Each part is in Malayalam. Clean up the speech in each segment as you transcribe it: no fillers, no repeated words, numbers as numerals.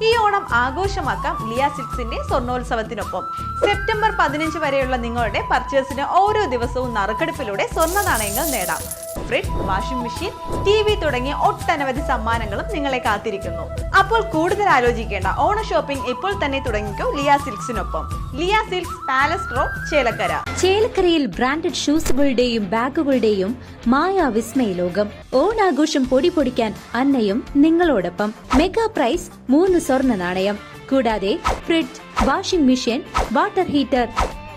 ഈ ഓണം ആഘോഷമാക്കാം ലിയ സിൽക്സിന്റെ സ്വർണ്ണോത്സവത്തിനൊപ്പം. സെപ്റ്റംബർ 15 വരെയുള്ള നിങ്ങളുടെ പർച്ചേസിന് ഓരോ ദിവസവും നറുക്കെടുപ്പിലൂടെ സ്വർണ്ണ നാണയങ്ങൾ നേടാം. ഫ്രിഡ്ജ്, വാഷിംഗ് മെഷീൻ, TV തുടങ്ങിയ ഒട്ടനവധി സമ്മാനങ്ങളും നിങ്ങളെ കാത്തിരിക്കുന്നു. അപ്പോൾ കൂടുതൽ ആലോചിക്കേണ്ട, ഓണ ഷോപ്പിംഗ് ഇപ്പോൾ തന്നെ തുടങ്ങിക്കോ ലിയ സിൽക്സിനൊപ്പം. Liya silks, palace road, Chelakkara. ചേലക്കരയിൽ ബ്രാൻഡഡ് ഷൂസുകളുടെയും ബാഗുകളുടെയും മായാവിസ്മയ ലോകം. ഓണാഘോഷം പൊടിപൊടിക്കാൻ അന്നയും നിങ്ങളോടൊപ്പം. മെഗാ പ്രൈസ് 3 സ്വർണ്ണ നാണയം. കൂടാതെ fridge, washing machine, water heater,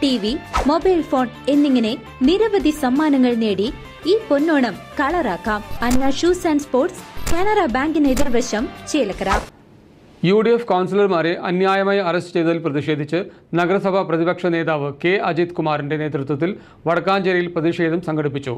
TV, mobile phone എന്നിങ്ങനെ നിരവധി സമ്മാനങ്ങൾ നേടി ഈ പൊന്നോണം കളറാക്കാം. അന്ന ഷൂസ് ആൻഡ് സ്പോർട്സ്, കാനറ ബാങ്കിന് എതിർവശം, ചേലക്കര. UDF കൗൺസിലർമാരെ അന്യായമായി അറസ്റ്റ് ചെയ്തതിൽ പ്രതിഷേധിച്ച് നഗരസഭാ പ്രതിപക്ഷ നേതാവ് കെ അജിത് കുമാറിന്റെ നേതൃത്വത്തിൽ വടക്കാഞ്ചേരിയിൽ പ്രതിഷേധം സംഘടിപ്പിച്ചു.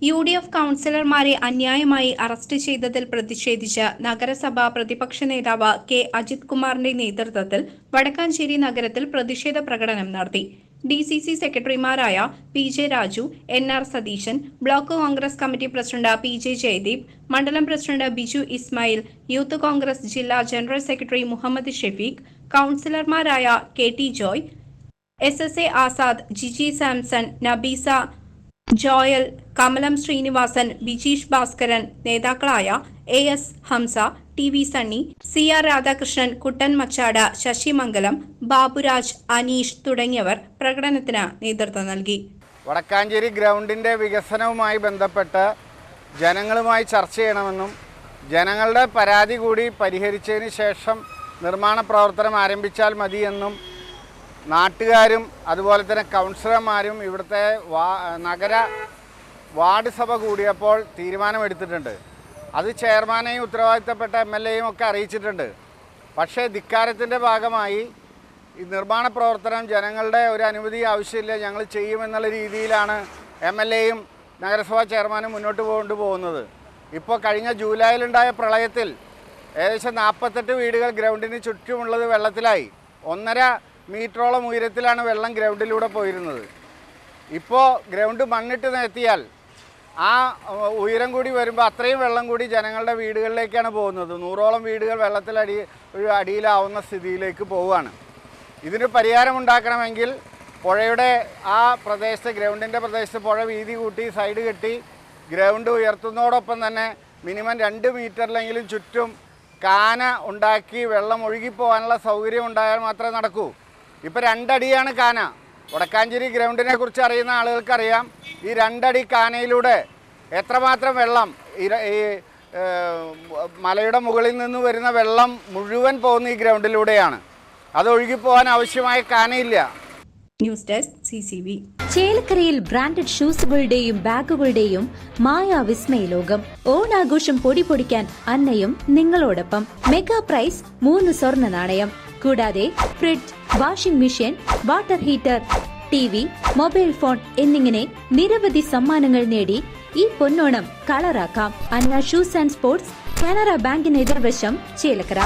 UDF കൗൺസിലർമാരെ അന്യായമായി അറസ്റ്റ് ചെയ്തതിൽ പ്രതിഷേധിച്ച് നഗരസഭാ പ്രതിപക്ഷ നേതാവ് കെ അജിത് കുമാറിന്റെ നേതൃത്വത്തിൽ വടക്കാഞ്ചേരി നഗരത്തിൽ പ്രതിഷേധ പ്രകടനം നടത്തി. DCC സെക്രട്ടറിമാരായ PJ Raju, NR Satheesan, block Congress committee president PJ Jayadeep, മണ്ഡലം പ്രസിഡന്റ് ബിജു ഇസ്മായിൽ, യൂത്ത് കോൺഗ്രസ് ജില്ലാ ജനറൽ സെക്രട്ടറി മുഹമ്മദ് ഷെഫീഖ്, കൗൺസിലർമാരായ KT ജോയ്, SSA ആസാദ്, ജിജി സാംസൺ, നബീസ, ജോയൽ, കമലം ശ്രീനിവാസൻ, ബിജീഷ് ഭാസ്കരൻ, നേതാക്കളായ AS Hamza, TV Sunny, CR Radhakrishnan, കുട്ടൻ മച്ചാട്, ശശിമംഗലം, ബാബുരാജ്, അനീഷ് തുടങ്ങിയവർ പ്രകടനത്തിന് നേതൃത്വം നൽകി. വടക്കാഞ്ചേരി ഗ്രൗണ്ടിൻ്റെ വികസനവുമായി ബന്ധപ്പെട്ട് ജനങ്ങളുമായി ചർച്ച ചെയ്യണമെന്നും ജനങ്ങളുടെ പരാതി കൂടി പരിഹരിച്ചതിന് ശേഷം നിർമ്മാണ പ്രവർത്തനം ആരംഭിച്ചാൽ മതിയെന്നും നാട്ടുകാരും അതുപോലെ തന്നെ കൗൺസിലർമാരും ഇവിടുത്തെ നഗര വാർഡ് സഭ കൂടിയപ്പോൾ തീരുമാനമെടുത്തിട്ടുണ്ട്. അത് ചെയർമാനെയും ഉത്തരവാദിത്തപ്പെട്ട MLAയും ഒക്കെ അറിയിച്ചിട്ടുണ്ട്. പക്ഷേ ധിക്കാരത്തിൻ്റെ ഭാഗമായി ഈ നിർമ്മാണ പ്രവർത്തനം ജനങ്ങളുടെ ഒരു അനുമതി ആവശ്യമില്ല, ഞങ്ങൾ ചെയ്യുമെന്നുള്ള രീതിയിലാണ് MLAയും നഗരസഭാ ചെയർമാനും മുന്നോട്ട് കൊണ്ടുപോകുന്നത്. ഇപ്പോൾ കഴിഞ്ഞ ജൂലൈയിലുണ്ടായ പ്രളയത്തിൽ ഏകദേശം 48 വീടുകൾ ഗ്രൗണ്ടിന് ചുറ്റുമുള്ളത് വെള്ളത്തിലായി. 1.5 മീറ്ററോളം ഉയരത്തിലാണ് വെള്ളം ഗ്രൗണ്ടിലൂടെ പോയിരുന്നത്. ഇപ്പോൾ ഗ്രൗണ്ട് മണ്ണിട്ട് നിരത്തിയാൽ ആ ഉയരം കൂടി വരുമ്പോൾ അത്രയും വെള്ളം കൂടി ജനങ്ങളുടെ വീടുകളിലേക്കാണ് പോകുന്നത്. 100ഓളം വീടുകൾ അടിയിലാവുന്ന സ്ഥിതിയിലേക്ക് പോവുകയാണ്. ഇതിന് പരിഹാരമുണ്ടാക്കണമെങ്കിൽ പുഴയുടെ ആ പ്രദേശത്ത്, ഗ്രൗണ്ടിൻ്റെ പ്രദേശത്ത് പുഴ വീതി കൂട്ടി സൈഡ് കെട്ടി ഗ്രൗണ്ട് ഉയർത്തുന്നതോടൊപ്പം തന്നെ മിനിമം 2 മീറ്ററിലെങ്കിലും ചുറ്റും കാന ഉണ്ടാക്കി വെള്ളം ഒഴുകിപ്പോകാനുള്ള സൗകര്യം ഉണ്ടായാൽ മാത്രമേ നടക്കൂ. ഇപ്പോൾ 2 അടിയാണ് കാന. വടക്കാഞ്ചേരി ഗ്രൗണ്ടിനെ കുറിച്ച് അറിയുന്ന ആളുകൾക്കറിയാം ഈ 2 അടി കാനയിലൂടെ എത്രമാത്രം വെള്ളം, ഈ മലയുടെ മുകളിൽ നിന്ന് വരുന്ന വെള്ളം മുഴുവൻ പോകുന്ന ഈ ഗ്രൗണ്ടിലൂടെയാണ്. അത് ഒഴുകിപ്പോകാൻ ആവശ്യമായ കാനയില്ല. News desk CCV. ചേലക്കരയിൽ ബ്രാൻഡഡ് ഷൂസുകളുടെയും ബാഗുകളുടെയും മായാവിസ്മയ ലോകം. ഓണാഘോഷം പൊടിപൊടിക്കാൻ അന്നയും നിങ്ങളോടൊപ്പം. മെഗാ പ്രൈസ് 3 സ്വർണ്ണ നാണയം. കൂടാതെ fridge, washing machine, water heater, TV, mobile phone എന്നിങ്ങനെ നിരവധി സമ്മാനങ്ങൾ നേടി ഈ പൊന്നോണം കളറാക്കാം. അന്ന ഷൂസ് ആൻഡ് സ്പോർട്സ്, കാനറ ബാങ്കിന് എതിർവശം, ചേലക്കര.